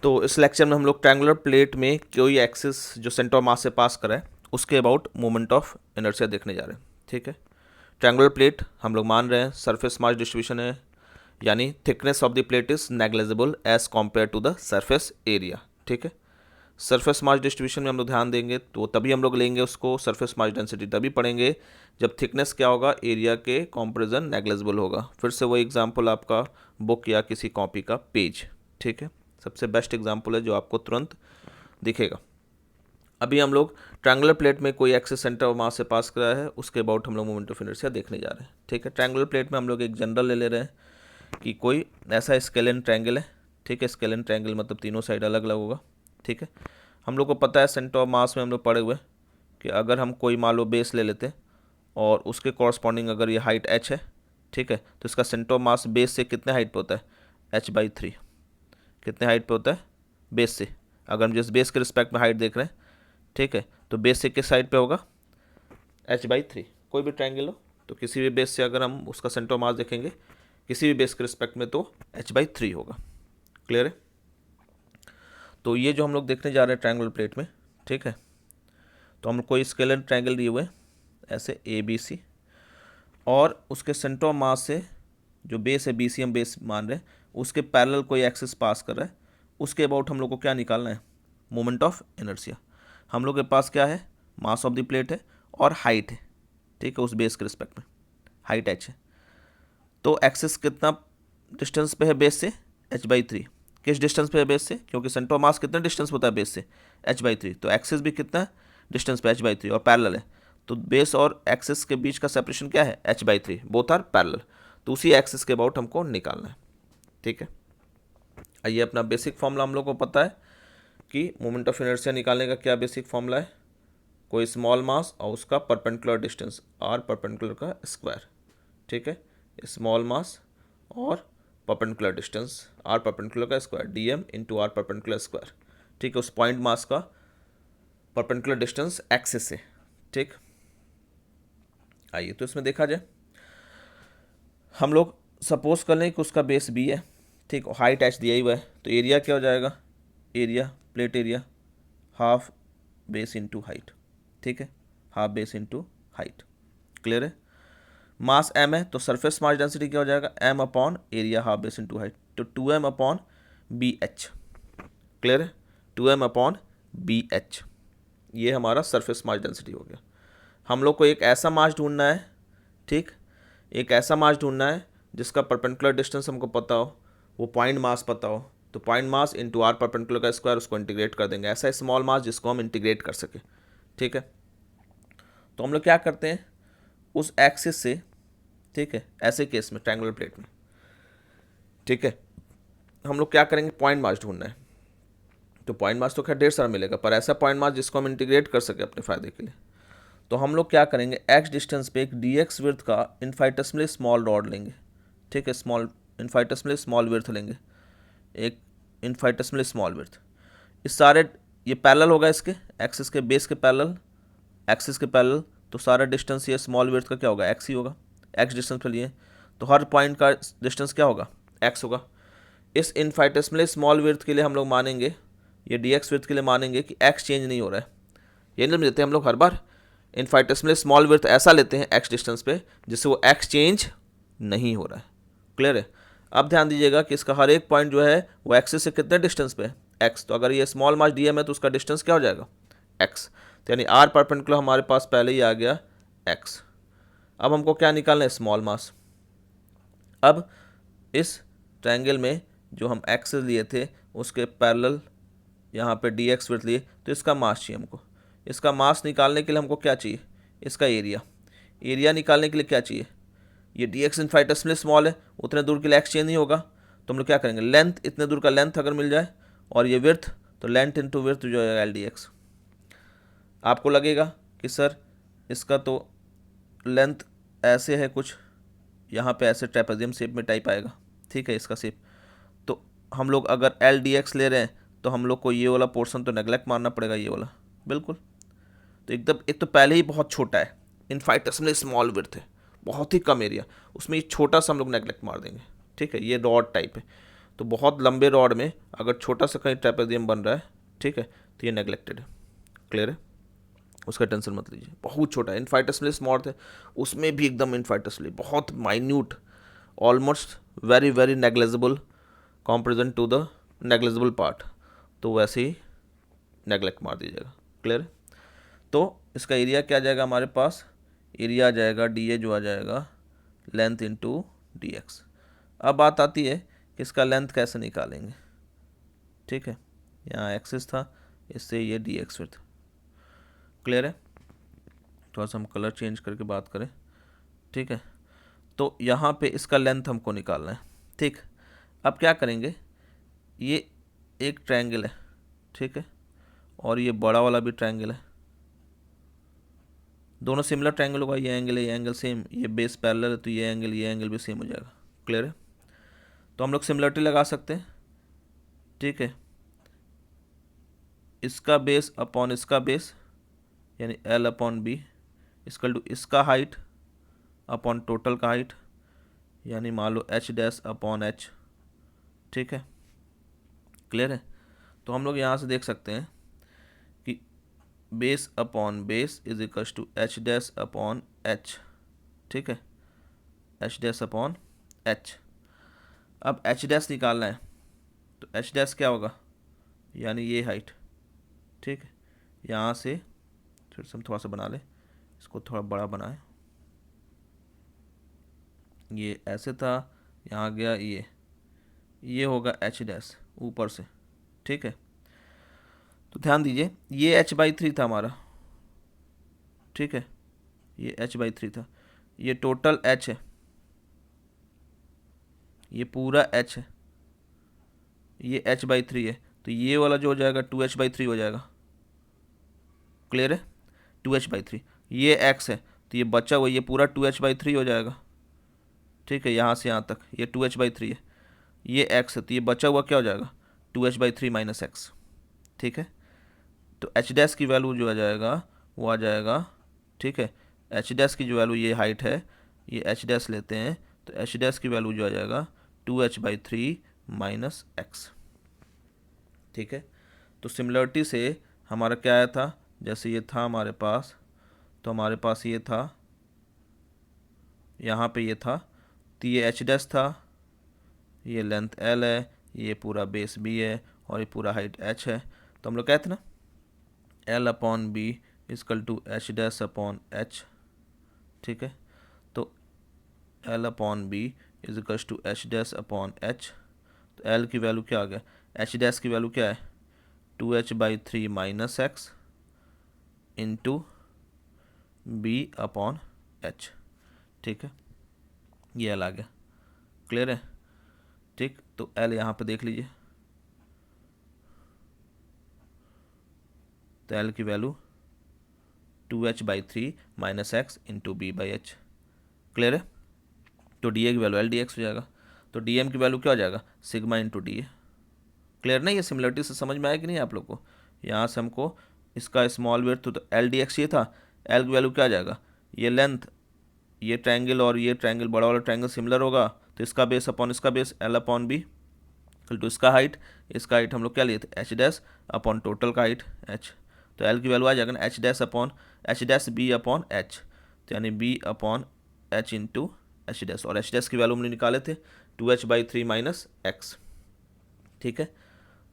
तो इस लेक्चर में हम लोग ट्रायंगुलर प्लेट में कोई एक्सिस जो सेंटर ऑफ मास से पास करा है उसके अबाउट मोमेंट ऑफ इनर्शिया देखने जा रहे हैं। ठीक है, ट्रायंगुलर प्लेट हम लोग मान रहे हैं सरफेस मास डिस्ट्रीब्यूशन है, यानी thickness of the plate is negligible as compare to the surface area. ठीक है, सरफेस मास डिस्ट्रीब्यूशन में हम लोग ध्यान देंगे तो तभी हम लोग लेंगे उसको, सरफेस मास डेंसिटी तभी पढ़ेंगे जब थिकनेस क्या होगा, एरिया के कंपैरिजन नेग्लिजिबल होगा। फिर से वही एग्जांपल आपका बुक या किसी कॉपी का पेज। ठीक है, सबसे बेस्ट एग्जांपल है जो आपको तुरंत दिखेगा। अभी हम लोग ट्रायंगुलर प्लेट में कोई एक्सिस सेंटर ऑफ मास से पास करा है, उसके अबाउट हम लोग मोमेंट ऑफ इनर्शिया देखने जा रहे हैं। ठीक है, ट्रायंगुलर प्लेट में हम लोग एक जनरल ले रहे हैं कि कोई ऐसा स्केलेन ट्रायंगल है। ठीक है, स्केलेन ट्रायंगल मतलब तीनों साइड अलग अलग होगा। ठीक है, हम लोग को पता है सेंटर ऑफ मास में हम लोग पढ़े हुए कि अगर हम कोई मान लो बेस ले लेते और उसके कॉरस्पॉन्डिंग अगर ये हाइट h है, ठीक है, तो इसका सेंटर ऑफ मास बेस से कितने हाइट पे होता है, h/3। कितने हाइट पे होता है बेस से, अगर हम जिस बेस के रिस्पेक्ट में हाइट देख रहे हैं, ठीक है, तो बेस से किस साइड पे होगा, h/3। कोई भी ट्रायंगल हो तो किसी भी बेस से अगर हम उसका सेंटर ऑफ मास देखेंगे किसी भी बेस के रिस्पेक्ट में तो h/3 होगा। क्लियर है? तो ये जो हम लोग देखने जा रहे हैं ट्रायंगुलर प्लेट में, ठीक है, तो हम कोई स्केलर ट्रायंगल दिए हुए ऐसे ABC और उसके सेंटर ऑफ मास से जो बेस है BC हम बेस मान रहे हैं उसके पैरेलल कोई एक्सिस पास कर रहा है, उसके अबाउट हम लोग को क्या निकालना है, मोमेंट ऑफ इनर्शिया। हम लोग के पास क्या है, मास ऑफ द प्लेट है और हाइट है। ठीक है, उस बेस के रिस्पेक्ट में हाइट h है, तो एक्सिस कितना डिस्टेंस पे है बेस से, h/3। किस डिस्टेंस पे है बेस से, क्योंकि सेंटर ऑफ मास कितना डिस्टेंस होता है बेस से, h/3, तो एक्सिस भी कितना डिस्टेंस पे h/3 और पैरेलल है, तो बेस और एक्सिस के बीच का सेपरेशन क्या है, h/3, बोथ आर पैरेलल, तो उसी एक्सिस के अबाउट हमको निकालना है। ठीक है, आइए अपना बेसिक फॉर्मूला हम लोग को पता है कि मोमेंट ऑफ इनर्शिया निकालने का क्या बेसिक फॉर्मूला है, कोई स्मॉल मास और उसका परपेंडिकुलर डिस्टेंस r परपेंडिकुलर का स्क्वायर। ठीक है, स्मॉल मास और परपेंडिकुलर डिस्टेंस r परपेंडिकुलर का square dm into r perpendicular square. ठीक है, उस पॉइंट मास का परपेंडिकुलर डिस्टेंस एक्सिस से। ठीक, आइए तो इसमें देखा जाए, हम लोग सपोज कर लें कि उसका बेस b है, ठीक, और हाइट h दिया ही हुआ है, तो एरिया क्या हो जाएगा, area plate area half base into height. ठीक है, half base into height. Clear है? मास m है तो सरफेस मास डेंसिटी क्या हो जाएगा, m upon area half base into height, तो 2m अपॉन BH। क्लियर है? 2m अपॉन BH, ये हमारा सरफेस मास डेंसिटी हो गया। हम लोग को एक ऐसा मास ढूंढना है, ठीक, एक ऐसा मास ढूंढना है जिसका परपेंडिकुलर डिस्टेंस हमको पता हो, वो पॉइंट मास पता हो, तो point mass into r perpendicular का स्क्वायर, उसको इंटीग्रेट कर देंगे, ऐसा स्मॉल मास जिसको हम इंटीग्रेट कर सके। ठीक है, तो हम लोग क्या करते हैं उस एक्सिस से, ठीक है, ऐसे केस में ट्रायंगुलर प्लेट में, ठीक है, हम लोग क्या करेंगे, पॉइंट मास ढूंढना है, तो पॉइंट मास तो खैर ढेर सारा मिलेगा, पर ऐसा पॉइंट मास जिसको हम इंटीग्रेट कर सके अपने फ़ायदे के लिए, तो हम लोग क्या करेंगे, x डिस्टेंस पे एक dx विड्थ का इनफाइनेटली स्मॉल रॉड लेंगे। ठीक है, स्मॉल इनफाइनेटली स्मॉल विड्थ लेंगे, एक इनफाइनेटली स्मॉल विड्थ, इस सारे ये पैरेलल होगा इसके एक्सिस के, बेस के पैरेलल, एक्सिस के पैरेलल, तो सारा डिस्टेंस ये स्मॉल विड्थ का क्या होगा, x ही होगा, x डिस्टेंस पे लिए, तो हर पॉइंट का डिस्टेंस क्या होगा, x होगा। इस इनफाइनेटली स्मॉल विड्थ के लिए हम लोग मानेंगे, ये dx विड्थ के लिए मानेंगे कि x चेंज नहीं हो रहा है, ये नहीं लेते हम लोग हर बार इनफाइनेटली स्मॉल विड्थ ऐसा लेते हैं x डिस्टेंस पे जिससे वो x चेंज नहीं हो रहा है। क्लियर है? अब ध्यान दीजिएगा कि इसका हर एक पॉइंट जो है वो एक्सिस से कितने डिस्टेंस पे है, x, तो अगर ये स्मॉल मास dm है तो उसका डिस्टेंस क्या हो जाएगा, x, तो यानी r परपेंडिकुलर हमारे पास पहले ही आ गया x। अब हमको क्या निकालना है, स्मॉल मास। अब इस ट्रायंगल में जो हम एक्सिस लिए थे उसके पैरेलल यहाँ पे dx विड्थ लिए, तो इसका मास चाहिए हमको। इसका मास निकालने के लिए हमको क्या चाहिए, इसका एरिया। एरिया निकालने के लिए क्या चाहिए, ये dx इनफाइनेटली स्मॉल है, उतने दूर के लिए x चेंज नहीं होगा, तो हम लोग क्या करेंगे, लेंथ, इतने दूर का लेंथ अगर मिल जाए, और ये विड्थ, तो लेंथ इंटू विड्थ जो है LDX। आपको लगेगा कि सर इसका तो लेंथ ऐसे है कुछ, यहाँ पे ऐसे ट्रेपेजियम शेप में टाइप आएगा, ठीक है, इसका शेप, तो हम लोग अगर LDX ले रहे हैं तो हम लोग को ये वाला पोर्शन तो नेगलेक्ट मारना पड़ेगा, ये वाला बिल्कुल, तो एकदम, एक तो पहले ही बहुत छोटा है, इनफाइनेटली स्मॉल विड्थ है, बहुत ही कम एरिया, उसमें ये छोटा सा हम लोग नेगलेक्ट मार देंगे। ठीक है, ये रॉड टाइप है, तो बहुत लंबे रॉड में अगर छोटा सा कहीं ट्रेपेजियम बन रहा है, ठीक है, तो ये नेग्लेक्टेड है। क्लियर है, उसका टेंशन मत लीजिए। बहुत छोटा इनफाइटसली स्मॉल है, उसमें भी एकदम इनफाइटसली बहुत minute, almost very very negligible comparison to the negligible part, तो वैसे ही नेग्लेक्ट मार दीजिएगा। क्लियर है, तो इसका एरिया क्या आ जाएगा हमारे पास, एरिया आ जाएगा डी ए जो आ जाएगा लेंथ इंटू डी एक्स। अब बात आती है कि इसका लेंथ कैसे निकालेंगे। ठीक है, यहाँ एक्सिस था, इससे ये डी एक्स फिर था। क्लियर है, थोड़ा सा हम कलर चेंज करके बात करें। ठीक है, तो यहाँ पे इसका लेंथ हमको निकालना है। ठीक, अब क्या करेंगे, ये एक ट्रायंगल है, ठीक है, और ये बड़ा वाला भी ट्रायंगल है, दोनों सिमिलर ट्रायंगल होगा, ये एंगल है, ये एंगल सेम, ये बेस पैरेलल है, तो ये एंगल भी सेम हो जाएगा। क्लियर है, तो हम लोग सिमिलरिटी लगा सकते हैं। ठीक है, इसका बेस अपॉन इसका बेस, यानी L upon B equal to इसका हाइट अपॉन टोटल का हाइट, यानी मान लो एच डैश अपॉन एच। ठीक है, क्लियर है, तो हम लोग यहाँ से देख सकते हैं कि base upon base is equals to H dash upon H. ठीक है, एच डैश अपॉन एच। अब एच डैश निकालना है, तो एच डैश क्या होगा, यानी ये हाइट। ठीक है, यहाँ से फिर से हम थोड़ा सा बना लें, इसको थोड़ा बड़ा बनाएं, ये ऐसे था, यहाँ गया ये होगा एच डैश ऊपर से। ठीक है, तो ध्यान दीजिए ये h/3 था हमारा। ठीक है, ये h/3 था, ये टोटल h है, ये पूरा h है, ये h/3 है, तो ये वाला जो हो जाएगा 2h/3 हो जाएगा। क्लियर है, 2h/3, ये x है, तो ये बचा हुआ ये पूरा 2h/3 हो जाएगा। ठीक है, यहाँ से यहाँ तक ये 2h/3 है, ये x है, तो ये बचा हुआ क्या हो जाएगा, 2h/3 माइनस एक्स। ठीक है, तो एच डैश की वैल्यू जो आ जाएगा वो आ जाएगा। ठीक है, एच डैश की जो वैल्यू ये हाइट है, ये एच डैश लेते हैं, तो एच डैश की वैल्यू जो आ जाएगा 2h/3 माइनस एक्स। ठीक है, तो सिमिलरिटी से हमारा क्या आया था, जैसे ये था हमारे पास, तो हमारे पास ये था, यहाँ पे ये था, तो ये एच डैश था, ये लेंथ एल है, ये पूरा बेस बी है, और ये पूरा हाइट एच है। तो हम लोग कहते ना L upon B is equal to H dash upon H. ठीक है, तो L upon B is equals to H dash upon H. तो एल की वैल्यू क्या आ गया, एच डैश की वैल्यू क्या है, 2h/3 minus x into b upon H. ठीक है, ये एल आ गया। क्लियर है, ठीक, तो एल यहाँ पे देख लीजिए, तो एल की value 2h/3 minus x into b by h. Clear है, तो डी ए की वैल्यू एल डी एक्स हो जाएगा, तो डी एम की वैल्यू क्या हो जाएगा, sigma into D A. Clear नहीं, ये सिमिलरिटी से समझ में आया कि नहीं आप लोग को। यहाँ से हमको इसका स्मॉल वेट तो एल डी एक्स ये था, एल की वैल्यू क्या आ जाएगा, ये लेंथ, ये ट्रायंगल और ये ट्रायंगल बड़ा वाला ट्रायंगल सिमिलर होगा, तो इसका बेस अपॉन इसका base l upon B equal to इसका हाइट हम लोग क्या लिए थे, एच डैश अपॉन टोटल का हाइट एच। तो एल की वैल्यू आ जाएगा ना h dash upon h dash b upon H, तो यानी b upon h into h dash, और एच डैश की वैल्यू हमने निकाले थे 2h/3 माइनस एक्स। ठीक है,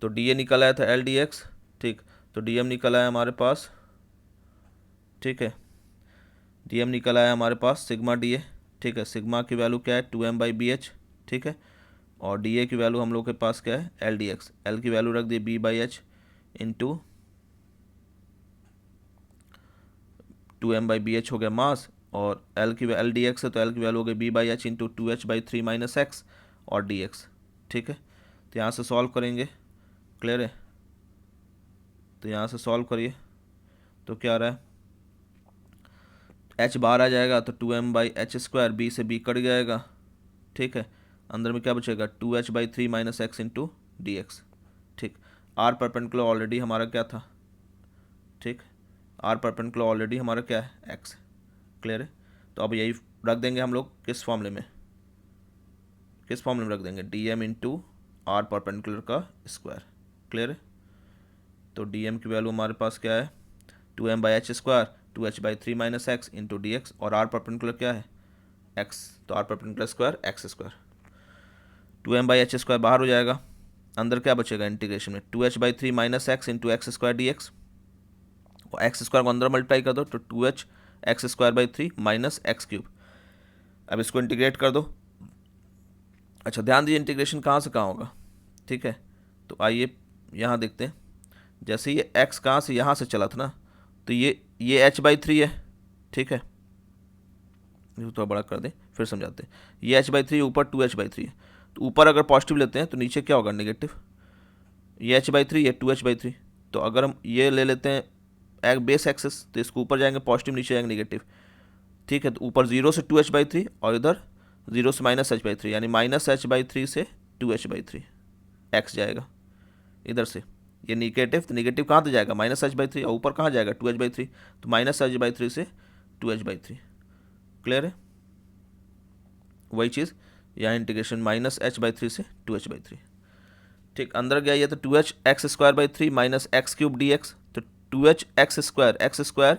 तो डी ए निकल आया था एल डी एक्स। ठीक, तो डी एम निकल आया हमारे पास। ठीक है, डी एम निकल आया हमारे पास सिग्मा डी ए। ठीक है, सिग्मा की वैल्यू क्या है 2m/bh। ठीक है, और डी ए की वैल्यू हम लोग के पास क्या है एल डी एक्स, एल की वैल्यू रख दी b/h इंटू 2m/bh हो गया मास, और एल डी एक्स है, तो एल की वैल्यू हो गई b/h into 2h/3 minus x और डी एक्स। ठीक है, तो यहाँ से सॉल्व करेंगे। क्लियर है, तो यहाँ से सॉल्व करिए, तो क्या आ रहा है, h बाहर आ जाएगा, तो 2m/h², b से b कट जाएगा। ठीक है, अंदर में क्या बचेगा 2h/3 minus x into D x. ठीक, आर परपेंडिकुलर ऑलरेडी हमारा क्या था, ठीक, आर परपेंडिकुलर ऑलरेडी हमारा क्या है एक्स। क्लियर है, तो अब यही रख देंगे हम लोग किस फॉर्मूले में, रख देंगे d m into r perpendicular का स्क्वायर। क्लियर है? तो डी एम की वैल्यू हमारे पास क्या है, 2m/h², 2h/3 - x into D x, और आर परपेंडिकुलर क्या है, x, तो are perpendicular square x²। 2m/h² बाहर हो जाएगा, अंदर क्या बचेगा इंटीग्रेशन में, 2h/3 - x into x² dx, और x² को अंदर मल्टीप्लाई कर दो तो 2h(x²/3 - x³। अब इसको इंटीग्रेट कर दो। अच्छा ध्यान दीजिए इंटीग्रेशन कहाँ से कहाँ होगा, ठीक है? तो आइए यहाँ देखते हैं। जैसे ये x कहाँ से यहाँ से चला था ना, तो ये h/3 है, ठीक है? ये थोड़ा बड़ा कर दें फिर समझाते हैं। ये h/3 ऊपर 2h/3 है, तो ऊपर अगर पॉजिटिव लेते हैं तो नीचे क्या होगा, नेगेटिव। ये h/3 है 2h/3, तो अगर हम ये ले लेते हैं एक बेस एक्सेस तो इसको ऊपर जाएंगे पॉजिटिव, नीचे जाएंगे नेगेटिव, ठीक है? तो ऊपर 0 से 2h/3 और इधर 0 से -h/3, यानी -h/3 से 2h/3 x जाएगा इधर से, ये निगेटिव, तो निगेटिव कहाँ तो जाएगा -h/3, और ऊपर कहाँ जाएगा 2h/3, तो -h/3 से 2h/3। क्लियर है? वही चीज़ यहाँ इंटीग्रेशन -h/3 से 2h/3, ठीक। अंदर गया ये तो 2h(x²/3 - x³ dx, तो 2h(x²)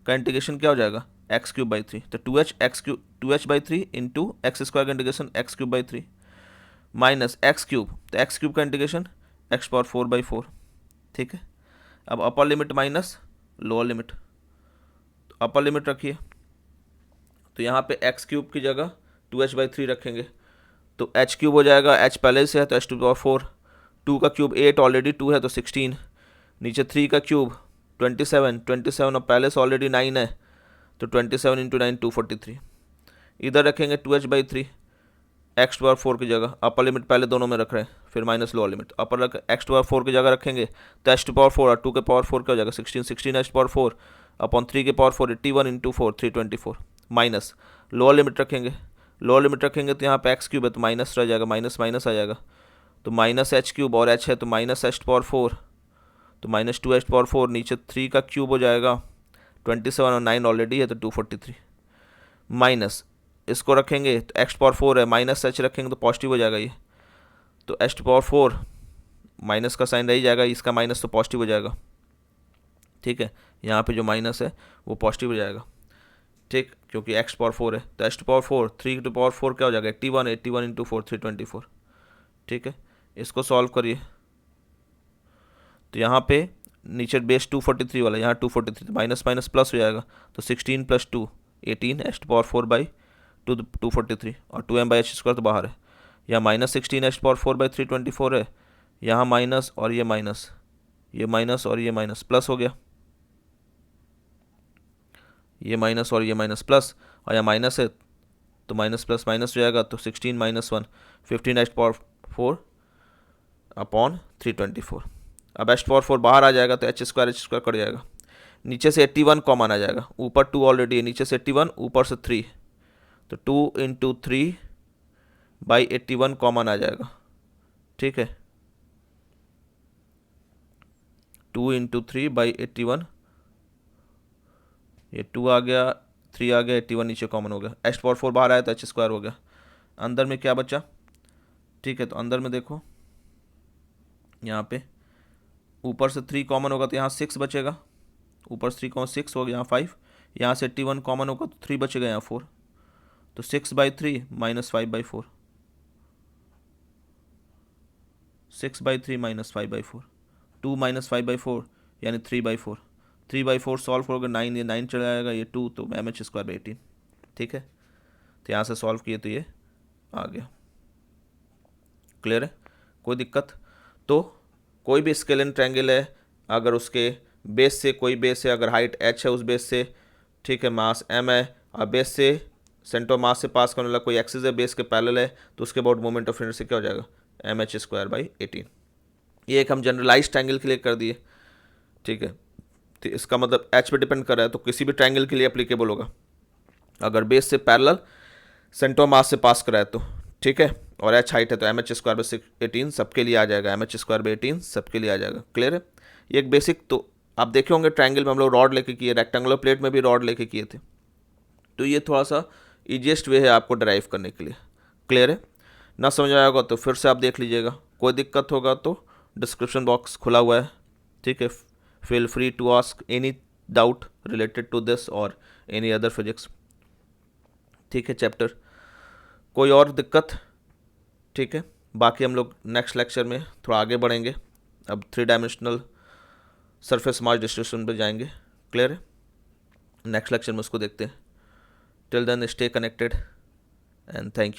का इंटीग्रेशन क्या हो जाएगा, x³/3, तो 2h(x³) इंटू x² का इंटीग्रेशन x³/3 माइनस x³, तो x³ का इंटीग्रेशन x⁴/4, ठीक है? अब upper limit minus lower limit, तो अपर लिमिट रखिए, तो यहाँ पे x³ की जगह 2h/3 रखेंगे, तो h³ हो जाएगा, h पहले से है तो h⁴, 2 का क्यूब 8, ऑलरेडी 2 है तो 16, नीचे 3 का क्यूब 27 और पहले से ऑलरेडी 9 है तो 27 इंटू 9 243। इधर रखेंगे 2h/3 x⁴ की जगह, अपर लिमिट पहले दोनों में रख रहे हैं, फिर माइनस लोअर लिमिट, अपर रख x⁴ की जगह रखेंगे तो h⁴ और 2 के पावर 4 क्या हो जाएगा 16 h⁴ अपॉन 3 के power 4 81 into 4 324, minus lower limit रखेंगे, तो यहाँ पे x³ है तो माइनस रह जाएगा, माइनस आ जाएगा, तो -h³ और h है तो -h⁴, तो -2h⁴, नीचे 3 का क्यूब हो जाएगा 27 और 9 ऑलरेडी है तो 243, माइनस इसको रखेंगे तो x⁴ है, माइनस h रखेंगे तो पॉजिटिव हो जाएगा ये, तो h⁴ माइनस का साइन रह जाएगा, इसका माइनस तो पॉजिटिव हो जाएगा, ठीक है? यहाँ पे जो माइनस है वो पॉजिटिव हो जाएगा, ठीक, क्योंकि x⁴ है, तो h⁴ 3 क्या हो जाएगा 81 इंटू 4 324, ठीक है? इसको सॉल्व करिए, तो यहाँ पे नीचे बेस 243 वाला, यहाँ 243 माइनस माइनस प्लस हो जाएगा, तो 16 + 2 18 h⁴/2 243, और 2m/h² तो बाहर है, यहाँ -16 h⁴/324 है, यहाँ माइनस और ये माइनस, ये माइनस और ये माइनस प्लस हो गया, ये माइनस और ये माइनस प्लस, और यहाँ माइनस है तो माइनस प्लस माइनस हो जाएगा, तो 16 - 1 15 h⁴ अपॉन 324। अब h⁴ बाहर आ जाएगा तो h² कट जाएगा, नीचे से 81 कॉमन आ जाएगा, ऊपर 2 ऑलरेडी है, नीचे से 81 ऊपर से 3, तो 2 इंटू 3/81 कॉमन आ जाएगा, ठीक है? 2 इंटू 3/81, ये 2 आ गया, 3 आ गया, 81 नीचे कॉमन हो गया, h⁴ बाहर आया तो h² हो गया, अंदर में क्या बचा, ठीक है? तो अंदर में देखो यहाँ पे ऊपर से 3 कॉमन होगा तो यहाँ 6 बचेगा, ऊपर से 3 6 हो गया, यहाँ 5, यहाँ से 81 कॉमन होगा तो 3 बचेगा, यहाँ 4, तो 6/3 - 5/4, 6/3 - 5/4, 2 - 5/4 यानी 3/4, 3/4 सॉल्व करोगे 9, ये 9 चला जाएगा, ये 2, तो mh²/18, ठीक है? तो यहाँ से सॉल्व किए तो ये आ गया। क्लियर है? कोई दिक्कत? तो कोई भी स्केलेन ट्रायंगल है, अगर उसके बेस से कोई बेस है, अगर हाइट h है उस बेस से, ठीक है, मास m है, और बेस से सेंटर मास से पास करने वाला कोई एक्सिस है बेस के पैरेलल है, तो उसके अबाउट मोमेंट ऑफ इनर्शिया क्या हो जाएगा mh²/18। ये एक हम जनरलाइज ट्रायंगल के लिए कर दिए, ठीक है? तो इसका मतलब h पे डिपेंड कर रहा है, तो किसी भी ट्रायंगल के लिए एप्लीकेबल होगा, अगर बेस से पैरेलल सेंटर मास से पास कराए तो, ठीक है? और h हाइट है तो mh²/18 सबके लिए आ जाएगा, mh²/18 सबके लिए आ जाएगा। क्लियर है? ये एक बेसिक, तो आप देखे होंगे ट्रायंगल में हम लोग रॉड लेके किए, रेक्टेंगुलर प्लेट में भी रॉड लेके किए थे, तो ये थोड़ा सा ईजिएस्ट वे है आपको ड्राइव करने के लिए। क्लियर है? ना समझ आया होगा तो फिर से आप देख लीजिएगा, कोई दिक्कत होगा तो डिस्क्रिप्शन बॉक्स खुला हुआ है, ठीक है। Feel free to ask any doubt related to this और एनी अदर फिजिक्स, ठीक है, चैप्टर। कोई और दिक्कत, ठीक है। बाकी हम लोग नेक्स्ट लेक्चर में थोड़ा आगे बढ़ेंगे, अब 3 डायमेंशनल सरफेस मास डिस्ट्रीब्यूशन पे जाएंगे। क्लियर है? नेक्स्ट लेक्चर में उसको देखते हैं। Till then stay connected and thank you.